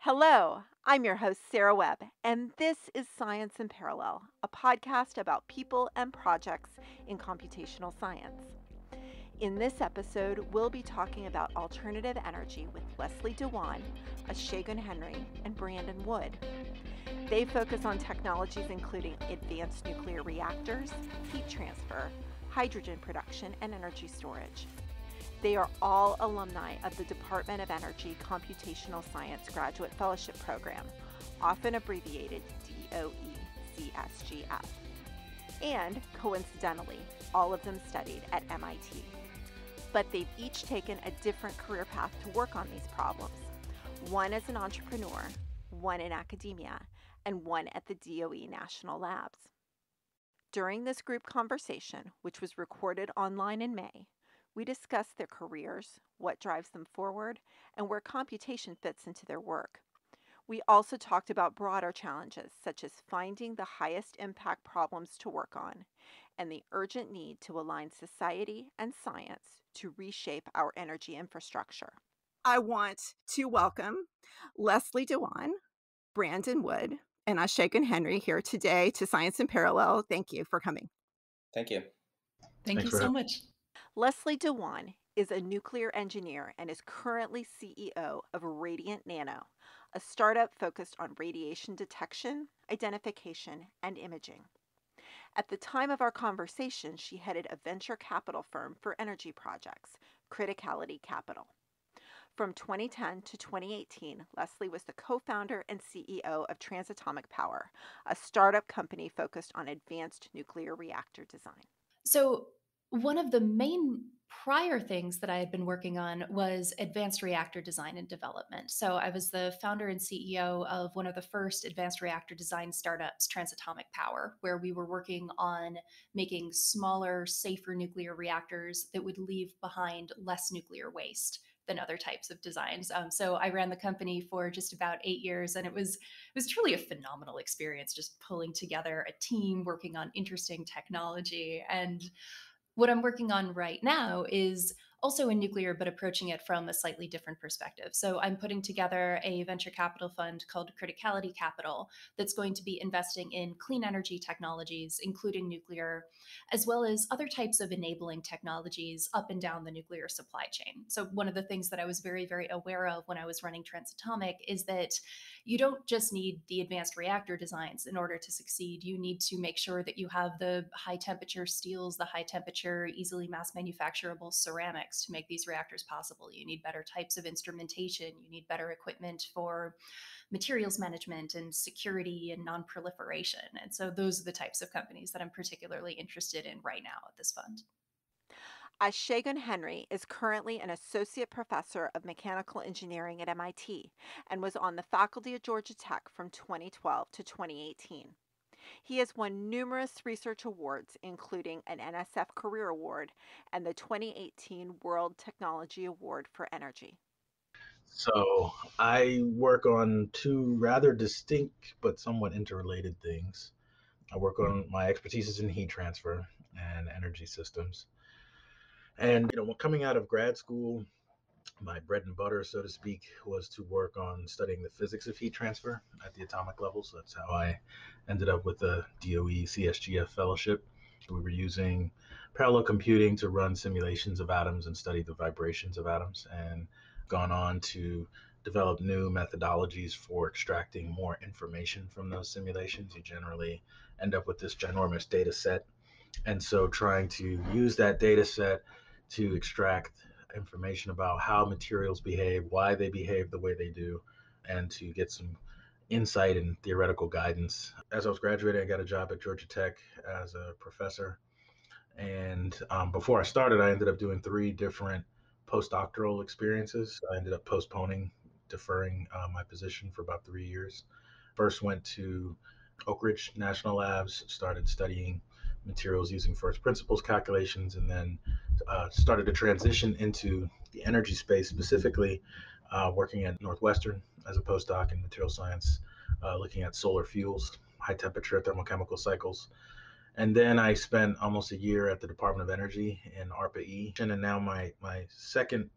Hello, I'm your host, Sarah Webb, and this is Science in Parallel, a podcast about people and projects in computational science. In this episode, we'll be talking about alternative energy with Leslie Dewan, Shagun Henry, and Brandon Wood. They focus on technologies including advanced nuclear reactors, heat transfer, hydrogen production, and energy storage. They are all alumni of the Department of Energy Computational Science Graduate Fellowship Program, often abbreviated DOE-CSGF. And coincidentally, all of them studied at MIT. But they've each taken a different career path to work on these problems. One as an entrepreneur, one in academia, and one at the DOE National Labs. During this group conversation, which was recorded online in May, we discussed their careers, what drives them forward, and where computation fits into their work. We also talked about broader challenges, such as finding the highest impact problems to work on, and the urgent need to align society and science to reshape our energy infrastructure. I want to welcome Leslie Dewan, Brandon Wood, and Shagun Henry here today to Science in Parallel. Thank you for coming. Thank you. Thank you so much. Leslie Dewan is a nuclear engineer and is currently CEO of Radiant Nano, a startup focused on radiation detection, identification, and imaging. At the time of our conversation, she headed a venture capital firm for energy projects, Criticality Capital. From 2010 to 2018, Leslie was the co-founder and CEO of Transatomic Power, a startup company focused on advanced nuclear reactor design. So, one of the main prior things that I had been working on was advanced reactor design and development. So, I was the founder and CEO of one of the first advanced reactor design startups, Transatomic Power, where we were working on making smaller, safer nuclear reactors that would leave behind less nuclear waste than other types of designs. So I ran the company for just about 8 years, and it was truly a phenomenal experience, just pulling together a team, working on interesting technology. And what I'm working on right now is also in nuclear, but approaching it from a slightly different perspective. So I'm putting together a venture capital fund called Criticality Capital that's going to be investing in clean energy technologies, including nuclear, as well as other types of enabling technologies up and down the nuclear supply chain. So one of the things that I was very, very aware of when I was running Transatomic is that you don't just need the advanced reactor designs in order to succeed. You need to make sure that you have the high temperature steels, the high temperature, easily mass manufacturable ceramics to make these reactors possible. You need better types of instrumentation. You need better equipment for materials management and security and non-proliferation. And so those are the types of companies that I'm particularly interested in right now at this fund. Shagun Henry is currently an associate professor of mechanical engineering at MIT and was on the faculty at Georgia Tech from 2012 to 2018. He has won numerous research awards, including an NSF Career Award and the 2018 World Technology Award for Energy. So I work on two rather distinct but somewhat interrelated things. I work on my expertise is in heat transfer and energy systems. And coming out of grad school, my bread and butter, so to speak, was to work on studying the physics of heat transfer at the atomic level. So that's how I ended up with the DOE CSGF fellowship. We were using parallel computing to run simulations of atoms and study the vibrations of atoms, and gone on to develop new methodologies for extracting more information from those simulations. You generally end up with this ginormous data set. And so trying to use that data set to extract information about how materials behave, why they behave the way they do, and to get some insight and theoretical guidance. As I was graduating, I got a job at Georgia Tech as a professor. And before I started, I ended up doing 3 different postdoctoral experiences. I ended up deferring my position for about 3 years. First went to Oak Ridge National Labs, started studying materials using first principles calculations, and then started to transition into the energy space, specifically working at Northwestern as a postdoc in material science, looking at solar fuels, high temperature thermochemical cycles. And then I spent almost a year at the Department of Energy in ARPA-E. And now my second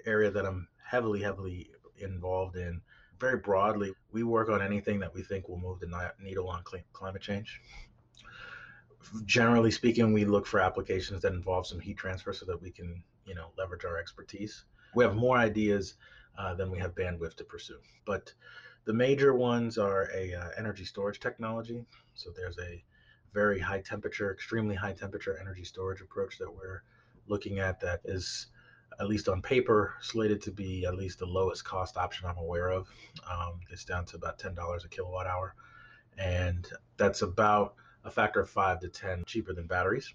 area that I'm heavily involved in Very broadly, we work on anything that we think will move the needle on climate change. Generally speaking, we look for applications that involve some heat transfer so that we can, leverage our expertise. We have more ideas than we have bandwidth to pursue, but the major ones are a energy storage technology. So there's a very high temperature, extremely high temperature energy storage approach that we're looking at that is, at least on paper, slated to be at least the lowest cost option I'm aware of. It's down to about $10 a kilowatt hour, and that's about a factor of 5 to 10 cheaper than batteries.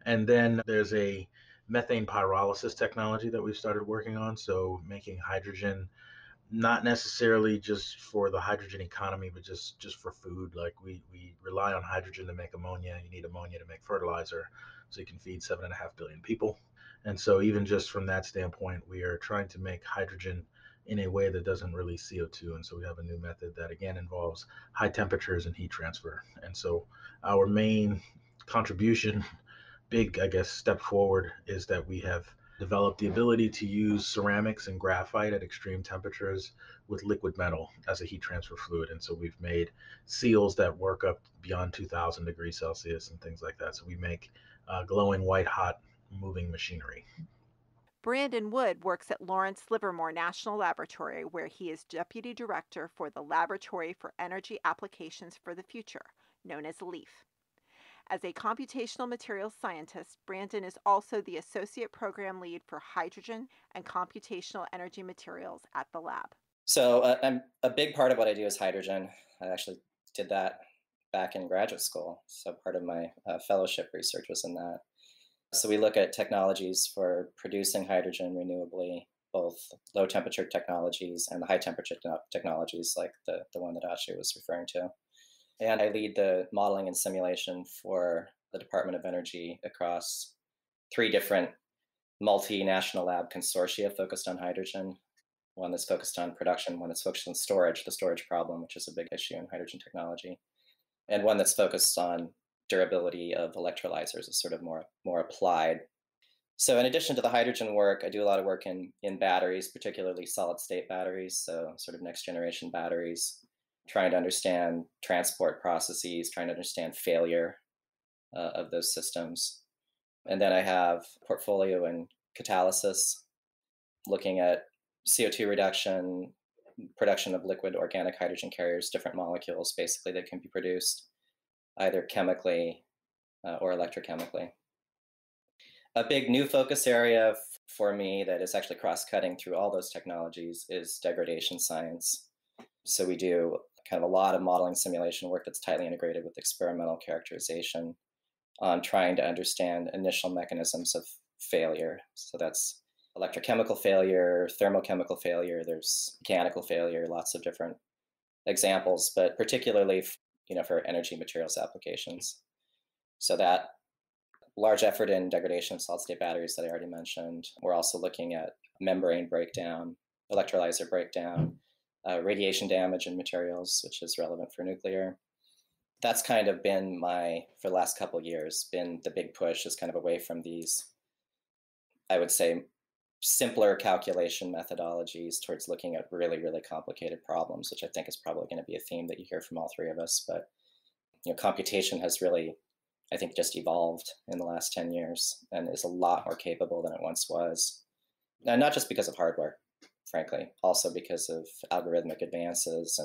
And then there's a methane pyrolysis technology that we've started working on. So making hydrogen, not necessarily just for the hydrogen economy, but just for food. Like we rely on hydrogen to make ammonia. You need ammonia to make fertilizer, so you can feed 7.5 billion people. And so even just from that standpoint, we are trying to make hydrogen in a way that doesn't release CO2. And so we have a new method that again involves high temperatures and heat transfer. And so our main contribution, big, I guess, step forward is that we have developed the ability to use ceramics and graphite at extreme temperatures with liquid metal as a heat transfer fluid. And so we've made seals that work up beyond 2000 degrees Celsius and things like that. So we make glowing white hot moving machinery. Brandon Wood works at Lawrence Livermore National Laboratory, where he is Deputy Director for the Laboratory for Energy Applications for the Future, known as LEAF. As a computational materials scientist, Brandon is also the Associate Program Lead for Hydrogen and Computational Energy Materials at the lab. So I'm a big part of what I do is hydrogen. I actually did that back in graduate school. So part of my fellowship research was in that. So we look at technologies for producing hydrogen renewably, both low temperature technologies and the high temperature technologies like the one that Ashley was referring to. And I lead the modeling and simulation for the Department of Energy across 3 different multinational lab consortia focused on hydrogen. One that's focused on production, one that's focused on storage, the storage problem, which is a big issue in hydrogen technology, and one that's focused on durability of electrolyzers, is sort of more applied. So in addition to the hydrogen work, I do a lot of work in batteries, particularly solid state batteries, so sort of next generation batteries, trying to understand transport processes, trying to understand failure of those systems. And then I have a portfolio in catalysis, looking at CO2 reduction, production of liquid organic hydrogen carriers, different molecules basically that can be produced either chemically or electrochemically. A big new focus area for me that is actually cross-cutting through all those technologies is degradation science. So we do kind of a lot of modeling simulation work that's tightly integrated with experimental characterization on trying to understand initial mechanisms of failure. So that's electrochemical failure, thermochemical failure, there's mechanical failure, lots of different examples, but particularly for energy materials applications. So that large effort in degradation of solid state batteries that I already mentioned. We're also looking at membrane breakdown, electrolyzer breakdown, radiation damage in materials, which is relevant for nuclear. That's kind of been for the last couple of years, been the big push, is kind of away from these, I would say, simpler calculation methodologies towards looking at really, really complicated problems, which I think is probably going to be a theme that you hear from all 3 of us. But computation has really, I think, just evolved in the last 10 years and is a lot more capable than it once was. And not just because of hardware, frankly, also because of algorithmic advances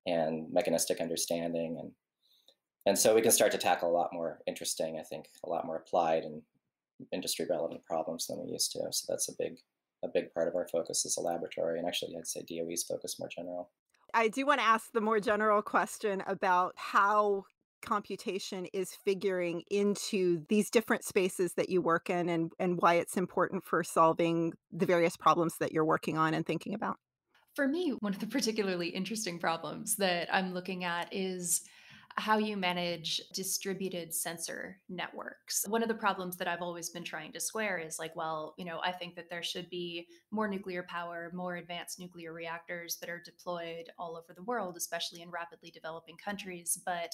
and mechanistic understanding. And so we can start to tackle a lot more interesting, I think, a lot more applied and industry relevant problems than we used to. So that's a big part of our focus as a laboratory. And actually, I'd say DOE's focus more general. I do want to ask the more general question about how computation is figuring into these different spaces that you work in, and why it's important for solving the various problems that you're working on and thinking about. For me, one of the particularly interesting problems that I'm looking at is how you manage distributed sensor networks. One of the problems that I've always been trying to square is like, well, I think that there should be more nuclear power, more advanced nuclear reactors that are deployed all over the world, especially in rapidly developing countries. But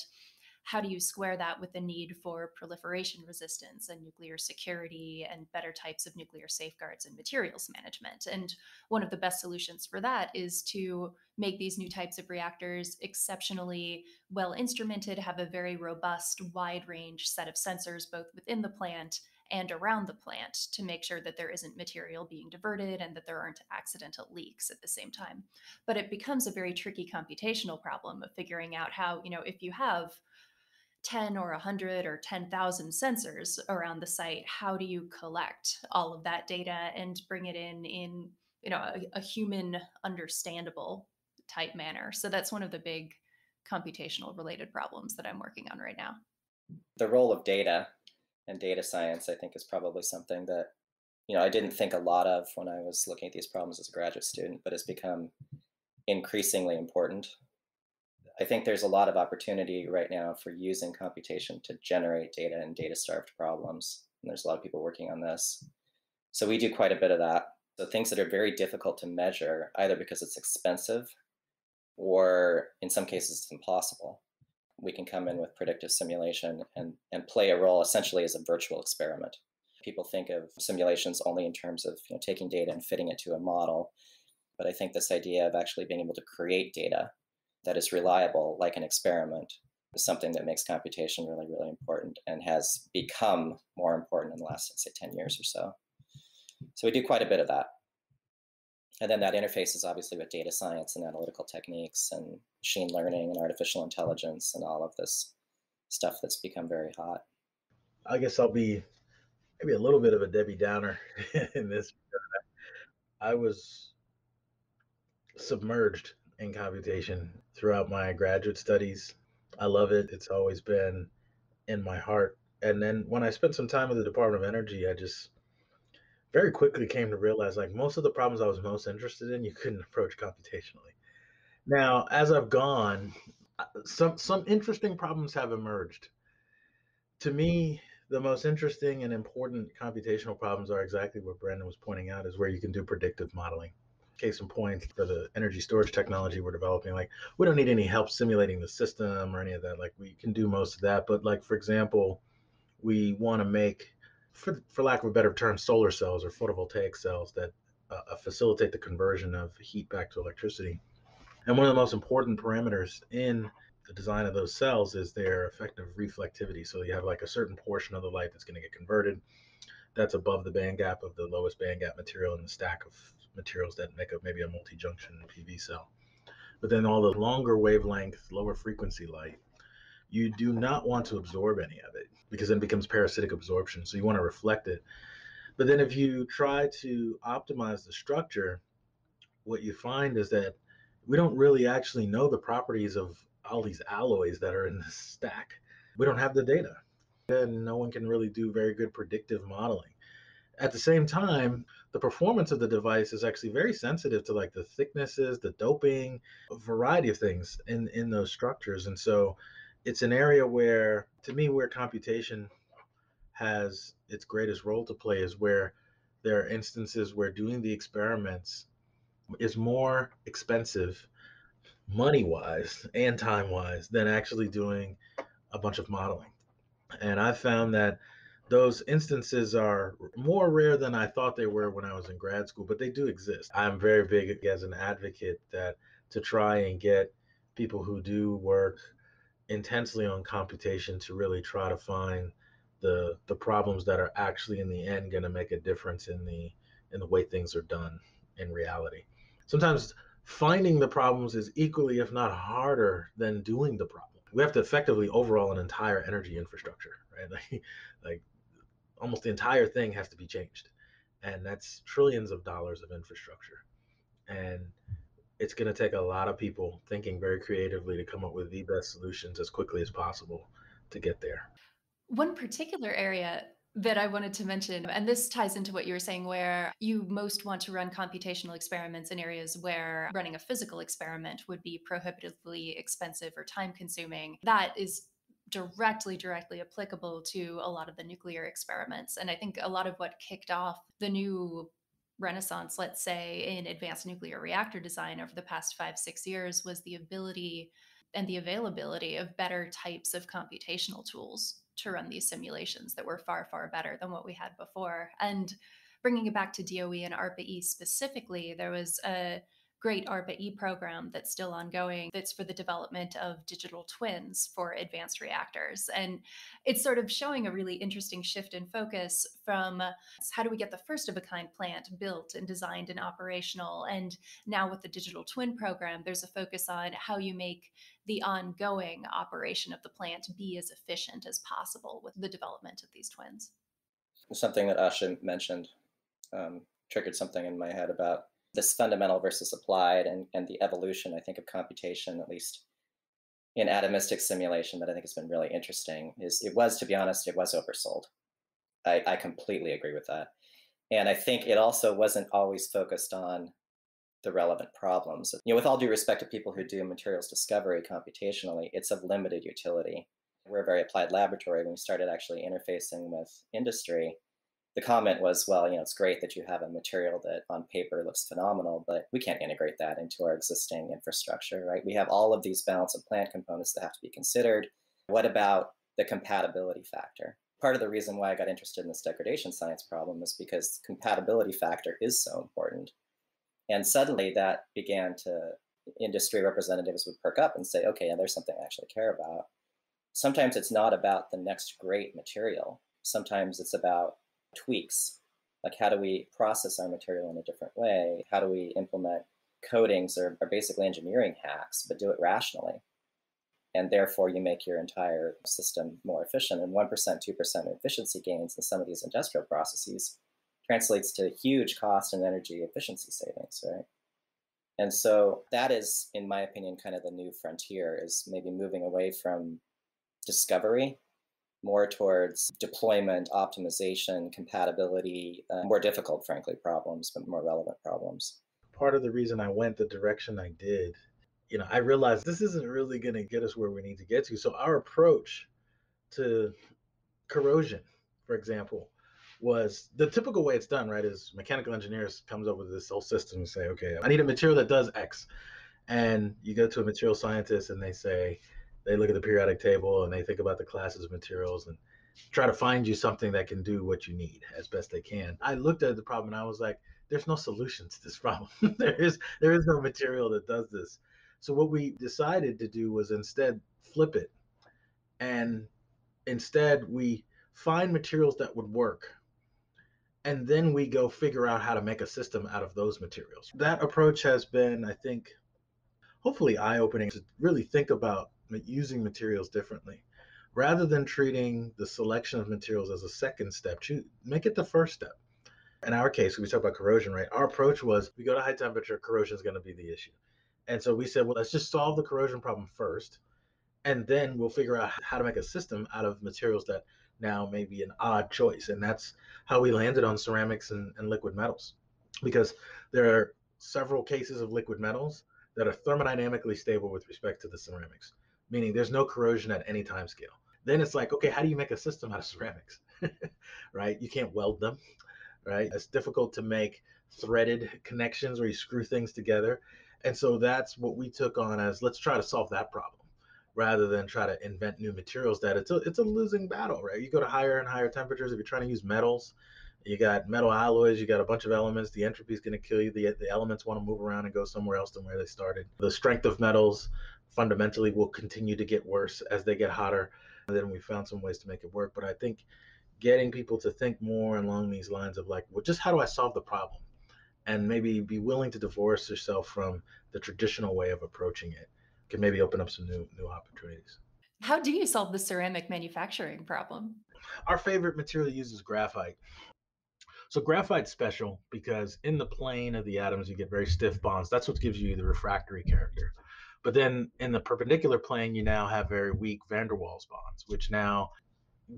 how do you square that with the need for proliferation resistance and nuclear security and better types of nuclear safeguards and materials management? And one of the best solutions for that is to make these new types of reactors exceptionally well instrumented, have a very robust, wide range set of sensors both within the plant and around the plant to make sure that there isn't material being diverted and that there aren't accidental leaks at the same time. But it becomes a very tricky computational problem of figuring out how, if you have 10 or 100 or 10,000 sensors around the site, how do you collect all of that data and bring it in a human understandable type manner? So that's one of the big computational related problems that I'm working on right now. The role of data and data science, I think, is probably something that, I didn't think a lot of when I was looking at these problems as a graduate student, but it's become increasingly important. I think there's a lot of opportunity right now for using computation to generate data in data-starved problems. And there's a lot of people working on this. So we do quite a bit of that. So things that are very difficult to measure, either because it's expensive or in some cases it's impossible. We can come in with predictive simulation and play a role essentially as a virtual experiment. People think of simulations only in terms of taking data and fitting it to a model. But I think this idea of actually being able to create data that is reliable, like an experiment, is something that makes computation really, really important and has become more important in the last, say, 10 years or so. So we do quite a bit of that. And then that interfaces obviously with data science and analytical techniques and machine learning and artificial intelligence and all of this stuff that's become very hot. I guess I'll be maybe a little bit of a Debbie Downer in this. I was submerged in computation throughout my graduate studies. I love it. It's always been in my heart. And then when I spent some time with the Department of Energy, I just very quickly came to realize like most of the problems I was most interested in, you couldn't approach computationally. Now, as I've gone, some interesting problems have emerged. To me, the most interesting and important computational problems are exactly what Brandon was pointing out, is where you can do predictive modeling. Case in point, for the energy storage technology we're developing, like we don't need any help simulating the system or any of that. Like we can do most of that. But like, for example, we want to make, for lack of a better term, solar cells or photovoltaic cells that facilitate the conversion of heat back to electricity. And one of the most important parameters in the design of those cells is their effective reflectivity. So you have like a certain portion of the light that's going to get converted that's above the band gap of the lowest band gap material in the stack of materials that make up maybe a multi-junction PV cell. But then all the longer wavelength, lower frequency light, you do not want to absorb any of it because then it becomes parasitic absorption. So you want to reflect it. But then if you try to optimize the structure, what you find is that we don't really actually know the properties of all these alloys that are in the stack. We don't have the data. And no one can really do very good predictive modeling. At the same time, the performance of the device is actually very sensitive to like the thicknesses, the doping, a variety of things in those structures. And so it's an area where, to me, where computation has its greatest role to play is where there are instances where doing the experiments is more expensive money wise and time wise than actually doing a bunch of modeling. And I found that those instances are more rare than I thought they were when I was in grad school, but they do exist. I'm very big as an advocate that to try and get people who do work intensely on computation to really try to find the problems that are actually in the end going to make a difference in the way things are done in reality. Sometimes finding the problems is equally, if not harder, than doing the problem. We have to effectively overhaul an entire energy infrastructure, right? Like almost the entire thing has to be changed. And that's trillions of dollars of infrastructure. And it's going to take a lot of people thinking very creatively to come up with the best solutions as quickly as possible to get there. One particular area that I wanted to mention, and this ties into what you were saying, where you most want to run computational experiments in areas where running a physical experiment would be prohibitively expensive or time consuming. That is directly applicable to a lot of the nuclear experiments. And I think a lot of what kicked off the new renaissance, let's say, in advanced nuclear reactor design over the past 5, 6 years was the ability and the availability of better types of computational tools to run these simulations that were far, far better than what we had before. And bringing it back to DOE and ARPA-E specifically, there was a great ARPA-E program that's still ongoing that's for the development of digital twins for advanced reactors. And it's sort of showing a really interesting shift in focus from how do we get the first of a kind plant built and designed and operational. And now with the digital twin program, there's a focus on how you make the ongoing operation of the plant be as efficient as possible with the development of these twins. Something that Asha mentioned triggered something in my head about this fundamental versus applied and the evolution, I think, of computation, at least in atomistic simulation, that I think has been really interesting. To be honest, it was oversold. I completely agree with that. And I think it also wasn't always focused on the relevant problems. With all due respect to people who do materials discovery computationally, it's of limited utility. We're a very applied laboratory. When we started actually interfacing with industry, the comment was, well, it's great that you have a material that on paper looks phenomenal, but we can't integrate that into our existing infrastructure, right? We have all of these balance of plant components that have to be considered. What about the compatibility factor? Part of the reason why I got interested in this degradation science problem is because compatibility factor is so important. And suddenly that industry representatives would perk up and say, okay, yeah, there's something I actually care about. Sometimes it's not about the next great material. Sometimes it's about tweaks, like how do we process our material in a different way? How do we implement coatings or basically engineering hacks, but do it rationally? And therefore you make your entire system more efficient. And 1%, 2% efficiency gains in some of these industrial processes translates to huge cost and energy efficiency savings, right? And so that is, in my opinion, kind of the new frontier, is maybe moving away from discovery more towards deployment, optimization, compatibility, more difficult, frankly, problems, but more relevant problems. Part of the reason I went the direction I did, I realized this isn't really going to get us where we need to get to. So our approach to corrosion, for example, was the typical way it's done, right? Is mechanical engineers comes up with this whole system and say, okay, I need a material that does X. And you go to a material scientist and they look at the periodic table and they think about the classes of materials and try to find you something that can do what you need as best they can. I looked at the problem and I was like, there's no solution to this problem. there is no material that does this. So what we decided to do was instead flip it. And instead we find materials that would work. And then we go figure out how to make a system out of those materials. That approach has been, I think, hopefully eye-opening to really think about using materials differently. Rather than treating the selection of materials as a second step, make it the first step. In our case, we talk about corrosion, right? Our approach was we go to high temperature, corrosion is going to be the issue. And so we said, well, let's just solve the corrosion problem first, and then we'll figure out how to make a system out of materials that now may be an odd choice. And that's how we landed on ceramics and liquid metals, because there are several cases of liquid metals that are thermodynamically stable with respect to the ceramics, meaning there's no corrosion at any time scale. Then it's like, okay, how do you make a system out of ceramics, right? You can't weld them, right? It's difficult to make threaded connections where you screw things together. And so that's what we took on as, let's try to solve that problem rather than try to invent new materials. That it's a losing battle, right? You go to higher and higher temperatures. If you're trying to use metals, you got metal alloys, you got a bunch of elements. The entropy is going to kill you. The elements want to move around and go somewhere else than where they started. The strength of metals fundamentally will continue to get worse as they get hotter. And then we found some ways to make it work. But I think getting people to think more along these lines of like, well, just how do I solve the problem? And maybe be willing to divorce yourself from the traditional way of approaching it can maybe open up some new opportunities. How do you solve the ceramic manufacturing problem? Our favorite material uses graphite. So graphite's special because in the plane of the atoms, you get very stiff bonds. That's what gives you the refractory character. But then in the perpendicular plane, you now have very weak van der Waals bonds, which now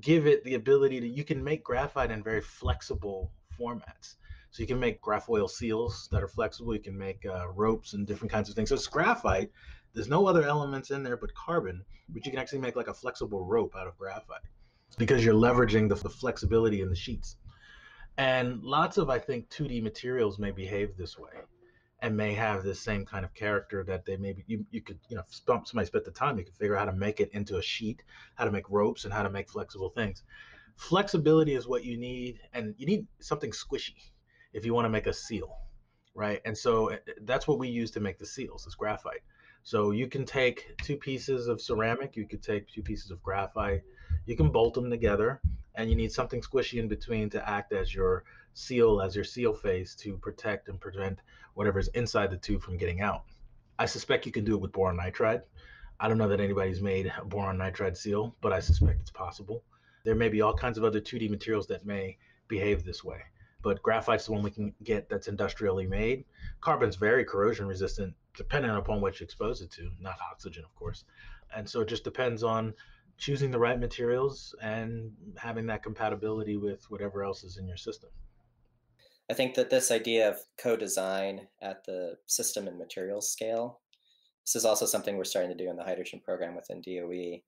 give it the ability you can make graphite in very flexible formats. So you can make graphoil seals that are flexible. You can make ropes and different kinds of things. So it's graphite. There's no other elements in there but carbon, but you can actually make like a flexible rope out of graphite because you're leveraging the flexibility in the sheets. And lots of, I think, 2D materials may behave this way. and may have this same kind of character that they maybe you could, if somebody spent the time, you could figure out how to make it into a sheet, how to make ropes, and how to make flexible things. Flexibility is what you need, and you need something squishy if you want to make a seal, right? And so that's what we use to make the seals, is graphite. So you can take two pieces of ceramic, you could take two pieces of graphite, you can bolt them together, and you need something squishy in between to act as your seal, as your seal face, to protect and prevent whatever's inside the tube from getting out. I suspect you can do it with boron nitride. I don't know that anybody's made a boron nitride seal, but I suspect it's possible. There may be all kinds of other 2D materials that may behave this way, but graphite's the one we can get that's industrially made. Carbon's very corrosion resistant, depending upon what you expose it to, not oxygen, of course. And so it just depends on choosing the right materials and having that compatibility with whatever else is in your system. I think that this idea of co-design at the system and materials scale, this is also something we're starting to do in the hydrogen program within DOE.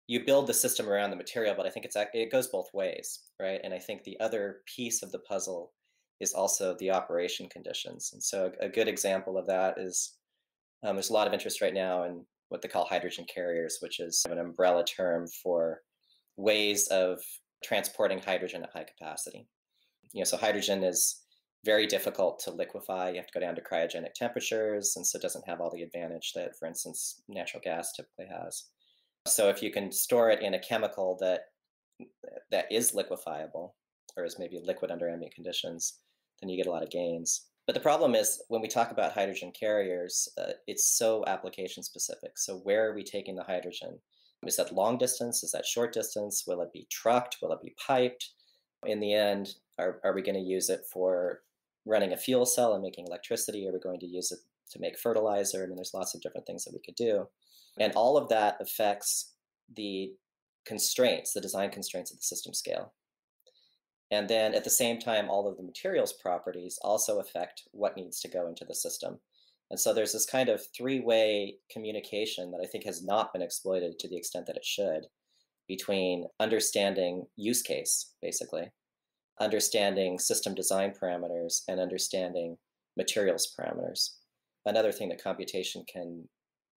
You build the system around the material, but I think it goes both ways, right? And I think the other piece of the puzzle is also the operation conditions. And so a good example of that is there's a lot of interest right now in what they call hydrogen carriers, which is an umbrella term for ways of transporting hydrogen at high capacity. So hydrogen is very difficult to liquefy. You have to go down to cryogenic temperatures, and so it doesn't have all the advantage that, for instance, natural gas typically has. So if you can store it in a chemical that is liquefiable, or is maybe liquid under ambient conditions, then you get a lot of gains. But the problem is, when we talk about hydrogen carriers, it's so application specific. So where are we taking the hydrogen? Is that long distance? Is that short distance? Will it be trucked? Will it be piped? In the end, are we going to use it for running a fuel cell and making electricity? Are we going to use it to make fertilizer? I mean, there's lots of different things that we could do. And all of that affects the constraints, the design constraints of the system scale. And then at the same time, all of the materials properties also affect what needs to go into the system. And so there's this kind of three-way communication that I think has not been exploited to the extent that it should, between understanding use case, basically, understanding system design parameters, and understanding materials parameters. Another thing that computation can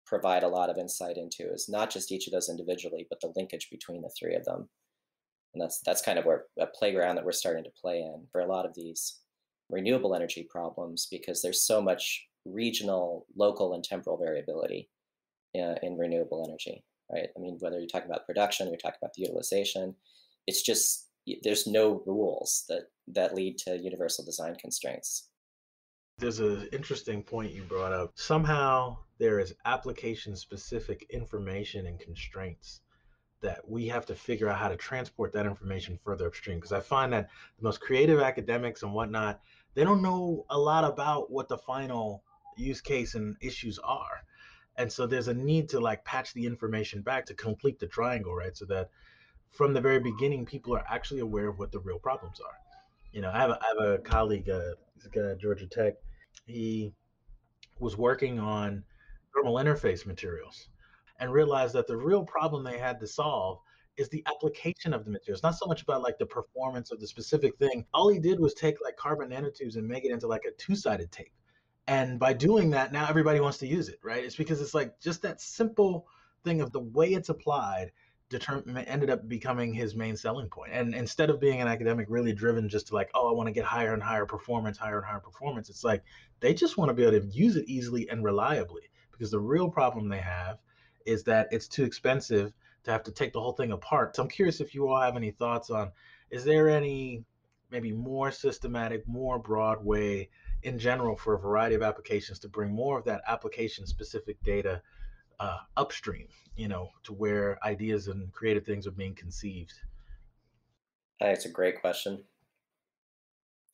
provide a lot of insight into is not just each of those individually, but the linkage between the three of them. And that's kind of where a playground that we're starting to play in for a lot of these renewable energy problems, because there's so much regional, local, and temporal variability in renewable energy, right? I mean, whether you're talking about production, you're talking about the utilization, it's just, there's no rules that lead to universal design constraints. There's an interesting point you brought up. Somehow there is application-specific information and constraints that we have to figure out how to transport that information further upstream. Because I find that the most creative academics and whatnot, they don't know a lot about what the final use case and issues are. And so there's a need to like patch the information back to complete the triangle, right? So that from the very beginning, people are actually aware of what the real problems are. I have a colleague, he's a guy at Georgia Tech. He was working on thermal interface materials and realized that the real problem they had to solve is the application of the materials, not so much about like the performance of the specific thing. All he did was take like carbon nanotubes and make it into like a two-sided tape. And by doing that, now everybody wants to use it, right? It's because it's like just that simple thing of the way it's applied ended up becoming his main selling point. And instead of being an academic really driven just to like, oh, I want to get higher and higher performance, it's like they just want to be able to use it easily and reliably, because the real problem they have is that it's too expensive to have to take the whole thing apart. So I'm curious if you all have any thoughts on, is there any maybe more systematic, more broad way in general for a variety of applications to bring more of that application specific data upstream, to where ideas and creative things are being conceived? I think it's a great question.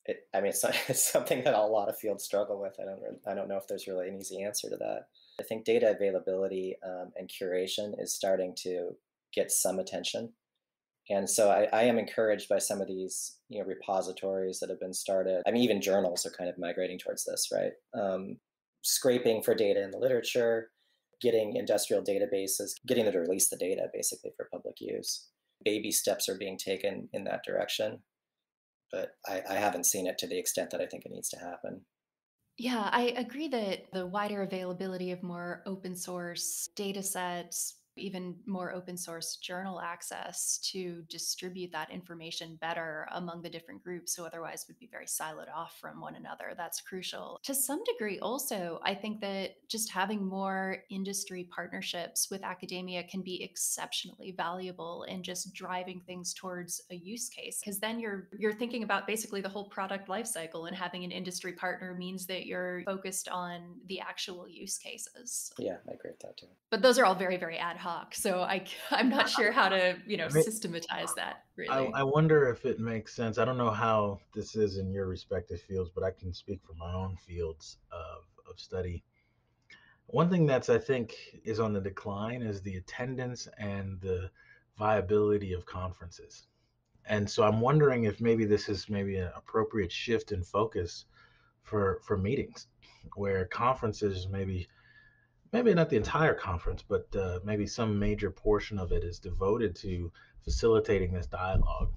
It's something that a lot of fields struggle with. I don't know if there's really an easy answer to that. I think data availability and curation is starting to get some attention. And so I am encouraged by some of these repositories that have been started. I mean, even journals are kind of migrating towards this, right? Scraping for data in the literature, getting industrial databases, getting them to release the data basically for public use. Baby steps are being taken in that direction, but I haven't seen it to the extent that I think it needs to happen. Yeah, I agree that the wider availability of more open source data sets, even more open source journal access to distribute that information better among the different groups who otherwise would be very siloed off from one another. That's crucial. To some degree, also, I think that just having more industry partnerships with academia can be exceptionally valuable in just driving things towards a use case. Because then you're thinking about basically the whole product life cycle, and having an industry partner means that you're focused on the actual use cases. Yeah, I agree with that too. But those are all very, very ad hoc. So I'm not sure how to, I mean, systematize that I really. wonder if it makes sense. I don't know how this is in your respective fields, but I can speak for my own fields of study. One thing that's I think is on the decline is the attendance and the viability of conferences. And so I'm wondering if maybe this is maybe an appropriate shift in focus for meetings, where conferences maybe not the entire conference, but maybe some major portion of it is devoted to facilitating this dialogue.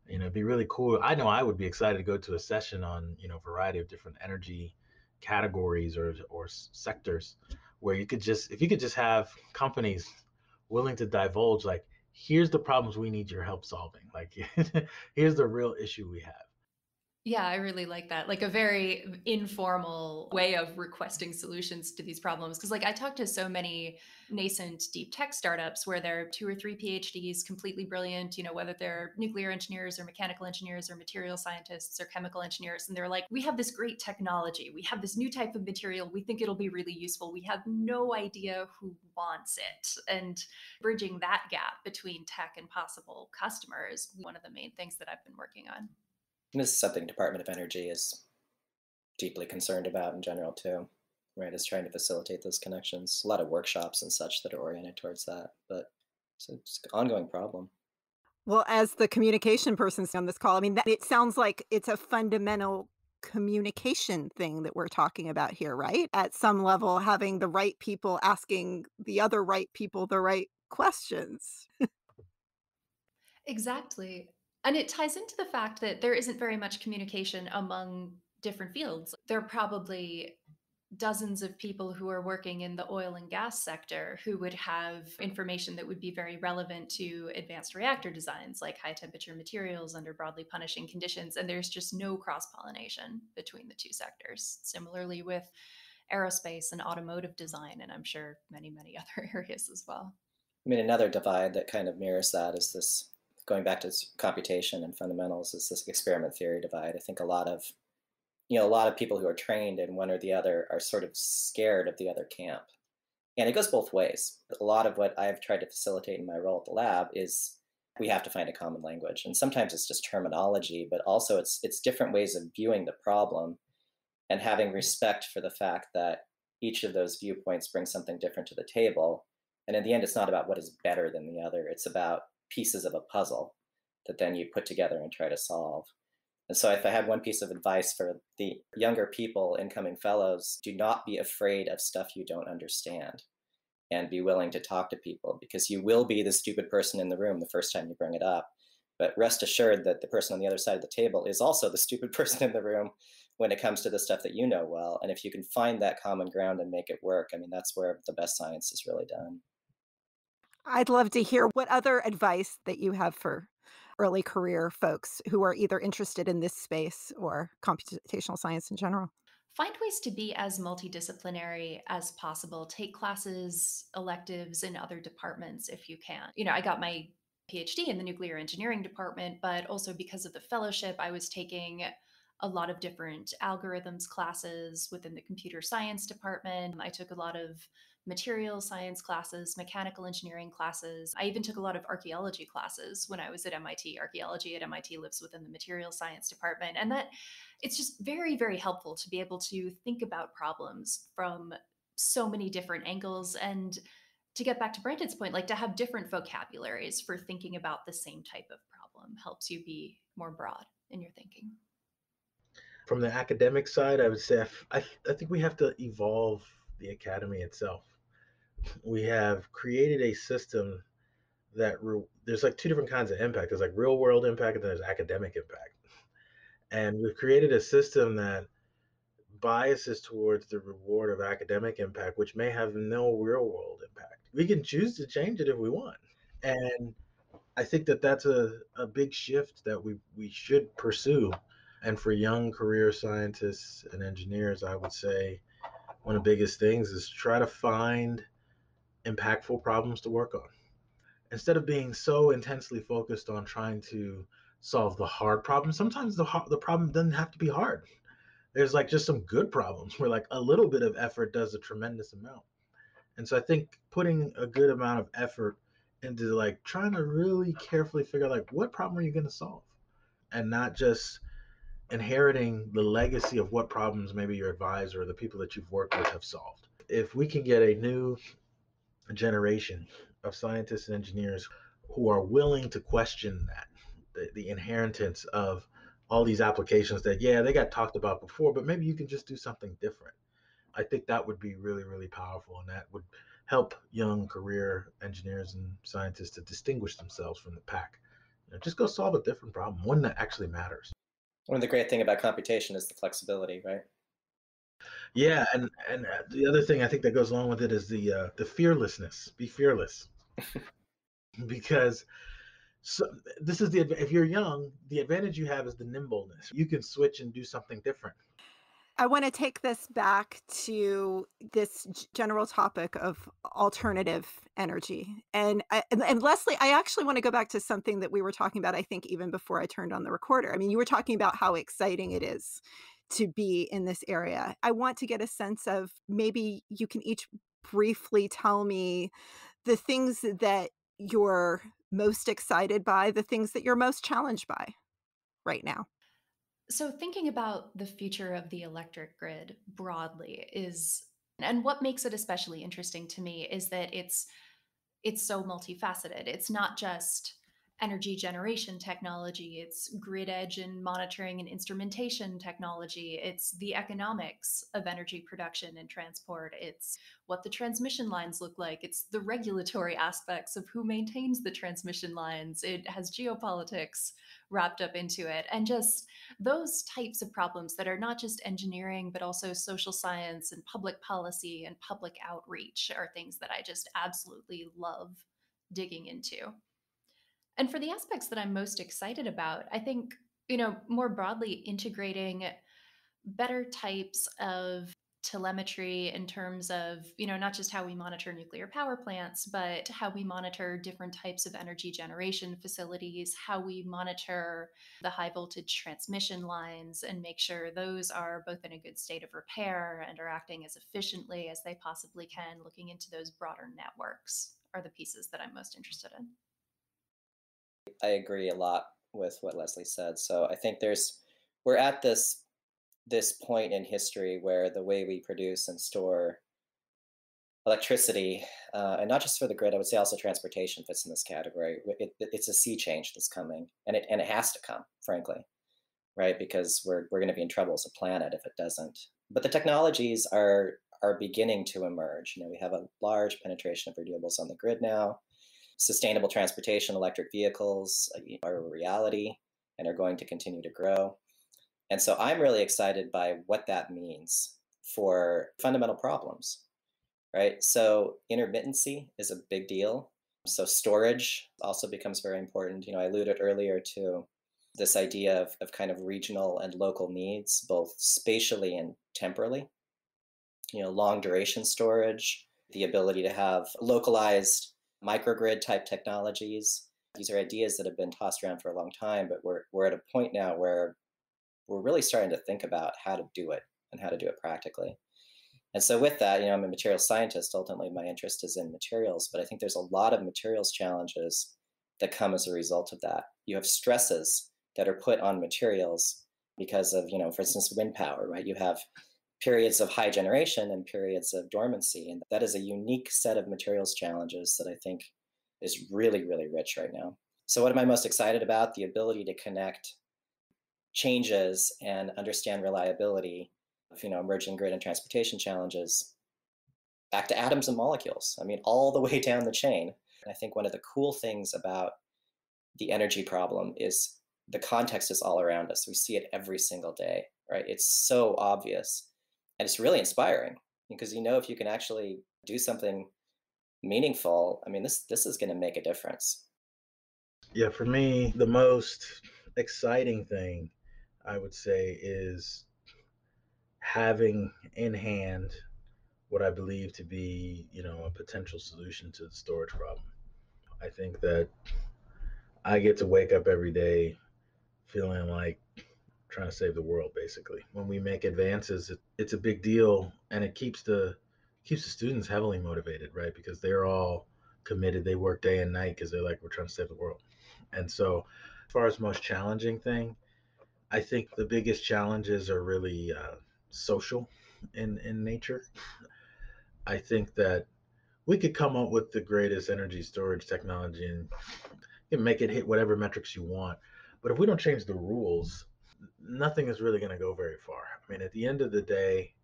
It'd be really cool. I know I would be excited to go to a session on, a variety of different energy categories or sectors where if you could just have companies willing to divulge, like, here's the problems we need your help solving. Like, here's the real issue we have. Yeah, I really like that. Like a very informal way of requesting solutions to these problems. Because, like, I talk to so many nascent deep tech startups where they're 2 or 3 PhDs, completely brilliant, whether they're nuclear engineers or mechanical engineers or material scientists or chemical engineers. And they're like, we have this great technology. We have this new type of material. We think it'll be really useful. We have no idea who wants it. And bridging that gap between tech and possible customers, one of the main things that I've been working on. And this is something Department of Energy is deeply concerned about in general too, right? Is trying to facilitate those connections. A lot of workshops and such that are oriented towards that, but it's an ongoing problem. Well, as the communication person on this call, I mean, it sounds like it's a fundamental communication thing that we're talking about here, right? At some level, having the right people asking the other right people the right questions. Exactly. And it ties into the fact that there isn't very much communication among different fields. There are probably dozens of people who are working in the oil and gas sector who would have information that would be very relevant to advanced reactor designs, like high temperature materials under broadly punishing conditions. And there's just no cross pollination between the two sectors. Similarly, with aerospace and automotive design, and I'm sure many, many other areas as well. I mean, another divide that kind of mirrors that is this, going back to computation and fundamentals, is this experiment theory divide. I think a lot of people who are trained in one or the other are sort of scared of the other camp. And it goes both ways. A lot of what I've tried to facilitate in my role at the lab is we have to find a common language. And sometimes it's just terminology, but also it's different ways of viewing the problem and having respect for the fact that each of those viewpoints brings something different to the table. And in the end, it's not about what is better than the other. It's about pieces of a puzzle that then you put together and try to solve. And so, if I had one piece of advice for the younger people, incoming fellows, do not be afraid of stuff you don't understand and be willing to talk to people, because you will be the stupid person in the room the first time you bring it up. But rest assured that the person on the other side of the table is also the stupid person in the room when it comes to the stuff that you know well. And if you can find that common ground and make it work, I mean, that's where the best science is really done. I'd love to hear what other advice that you have for early career folks who are either interested in this space or computational science in general. Find ways to be as multidisciplinary as possible. Take classes, electives in other departments if you can. I got my PhD in the nuclear engineering department, but also because of the fellowship, I was taking a lot of different algorithms classes within the computer science department. I took a lot of material science classes, mechanical engineering classes. I even took a lot of archaeology classes when I was at MIT. Archaeology at MIT lives within the material science department. And that it's just very, very helpful to be able to think about problems from so many different angles. And to get back to Brandon's point, like to have different vocabularies for thinking about the same type of problem helps you be more broad in your thinking. From the academic side, I would say I think we have to evolve the academy itself. We have created a system there's like two different kinds of impact. There's like real world impact and then there's academic impact. And we've created a system that biases towards the reward of academic impact, which may have no real world impact. We can choose to change it if we want. And I think that that's a big shift that we should pursue. And for young career scientists and engineers, I would say one of the biggest things is try to find impactful problems to work on. Instead of being so intensely focused on trying to solve the hard problem, sometimes the problem doesn't have to be hard. There's like just some good problems where like a little bit of effort does a tremendous amount. And so I think putting a good amount of effort into like trying to really carefully figure out like what problem are you going to solve, and not just inheriting the legacy of what problems maybe your advisor or the people that you've worked with have solved. If we can get a new generation of scientists and engineers who are willing to question that, the inheritance of all these applications that, yeah, they got talked about before, but maybe you can just do something different. I think that would be really, really powerful, and that would help young career engineers and scientists to distinguish themselves from the pack. Just go solve a different problem, one that actually matters. One of the great thing about computation is the flexibility, right? Yeah, and the other thing I think that goes along with it is the fearlessness. Be fearless, because so this is the if you're young, the advantage you have is the nimbleness. You can switch and do something different. I want to take this back to this general topic of alternative energy. And Leslie, I actually want to go back to something that we were talking about, I think, even before I turned on the recorder. I mean, you were talking about how exciting it is to be in this area. I want to get a sense of, maybe you can each briefly tell me the things that you're most excited by, the things that you're most challenged by right now. So, thinking about the future of the electric grid broadly is, and what makes it especially interesting to me is that it's so multifaceted. It's not just energy generation technology, it's grid edge and monitoring and instrumentation technology, it's the economics of energy production and transport, it's what the transmission lines look like, it's the regulatory aspects of who maintains the transmission lines, it has geopolitics wrapped up into it, and just those types of problems that are not just engineering but also social science and public policy and public outreach are things that I just absolutely love digging into. And for the aspects that I'm most excited about, I think, more broadly integrating better types of telemetry in terms of, not just how we monitor nuclear power plants, but how we monitor different types of energy generation facilities, how we monitor the high voltage transmission lines and make sure those are both in a good state of repair and are acting as efficiently as they possibly can. Looking into those broader networks are the pieces that I'm most interested in. I agree a lot with what Leslie said. So I think we're at this point in history where the way we produce and store electricity, and not just for the grid, I would say also transportation fits in this category. It's a sea change that's coming, and it has to come, frankly, right? Because we're going to be in trouble as a planet if it doesn't. But the technologies are beginning to emerge. We have a large penetration of renewables on the grid now. Sustainable transportation, electric vehicles are a reality and are going to continue to grow. And so I'm really excited by what that means for fundamental problems, right? So intermittency is a big deal. So storage also becomes very important. I alluded earlier to this idea of kind of regional and local needs, both spatially and temporally. Long duration storage, the ability to have localized microgrid type technologies. These are ideas that have been tossed around for a long time, but we're at a point now where we're really starting to think about how to do it and how to do it practically. And so with that, I'm a materials scientist. Ultimately, my interest is in materials, but I think there's a lot of materials challenges that come as a result of that. You have stresses that are put on materials because of, for instance, wind power, right? You have periods of high generation and periods of dormancy. And that is a unique set of materials challenges that I think is really, really rich right now. So what am I most excited about? The ability to connect changes and understand reliability of, emerging grid and transportation challenges back to atoms and molecules. I mean, all the way down the chain. And I think one of the cool things about the energy problem is the context is all around us. We see it every single day, right? It's so obvious And it's really inspiring because if you can actually do something meaningful, I mean, this is going to make a difference. Yeah, for me, the most exciting thing I would say is having in hand what I believe to be, a potential solution to the storage problem. I think that I get to wake up every day feeling like trying to save the world. Basically, when we make advances, it's a big deal, and it keeps the students heavily motivated, right? Because they're all committed. They work day and night because they're like, we're trying to save the world. And so, as far as most challenging thing, I think the biggest challenges are really social in nature. I think that we could come up with the greatest energy storage technology and you can make it hit whatever metrics you want. But if we don't change the rules, nothing is really going to go very far. I mean, at the end of the day,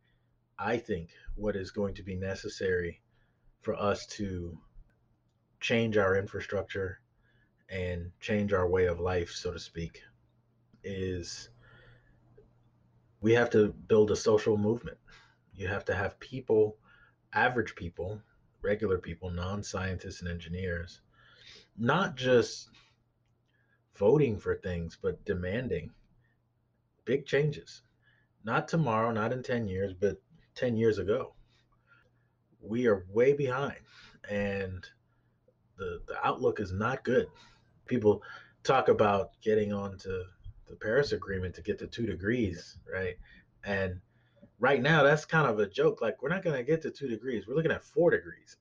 I think what is going to be necessary for us to change our infrastructure and change our way of life, so to speak, is we have to build a social movement. You have to have people, average people, regular people, non scientists and engineers, not just voting for things, but demanding big changes. Not tomorrow, not in 10 years, but 10 years ago. We are way behind, and the outlook is not good. People talk about getting onto the Paris Agreement to get to 2 degrees, right? And right now, that's kind of a joke. Like, we're not going to get to 2 degrees. We're looking at 4 degrees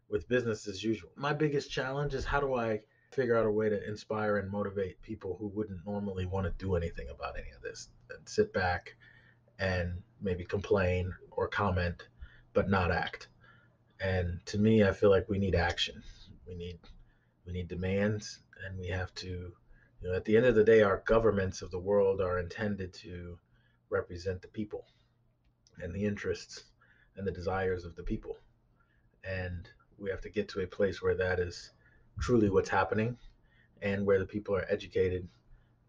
with business as usual. My biggest challenge is how do I figure out a way to inspire and motivate people who wouldn't normally want to do anything about any of this and sit back and maybe complain or comment, but not act. And to me, I feel like we need action. We need we need demands, and we have to. At the end of the day, our governments of the world are intended to represent the people and the interests and the desires of the people. And we have to get to a place where that is truly what's happening and where the people are educated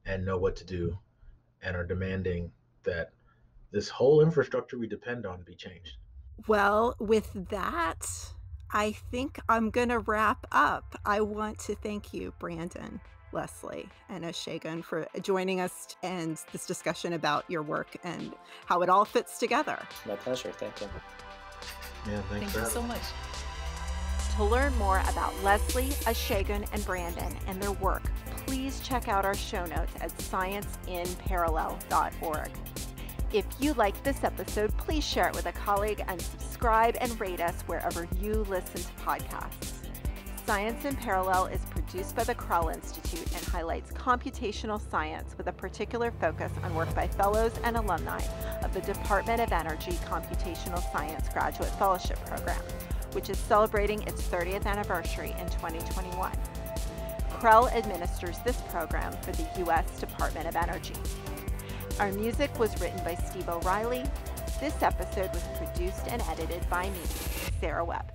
and know what to do and are demanding that this whole infrastructure we depend on be changed. Well, with that, I think I'm going to wrap up. I want to thank you, Brandon, Leslie, and Ashegun for joining us and this discussion about your work and how it all fits together. My pleasure. Thank you. Yeah, thanks Thank you so much. To learn more about Leslie, Ashegun, and Brandon and their work, please check out our show notes at scienceinparallel.org. If you liked this episode, please share it with a colleague and subscribe and rate us wherever you listen to podcasts. Science in Parallel is produced by the Krell Institute and highlights computational science with a particular focus on work by fellows and alumni of the Department of Energy Computational Science Graduate Fellowship Program, which is celebrating its 30th anniversary in 2021. Krell administers this program for the U.S. Department of Energy. Our music was written by Steve O'Reilly. This episode was produced and edited by me, Sarah Webb.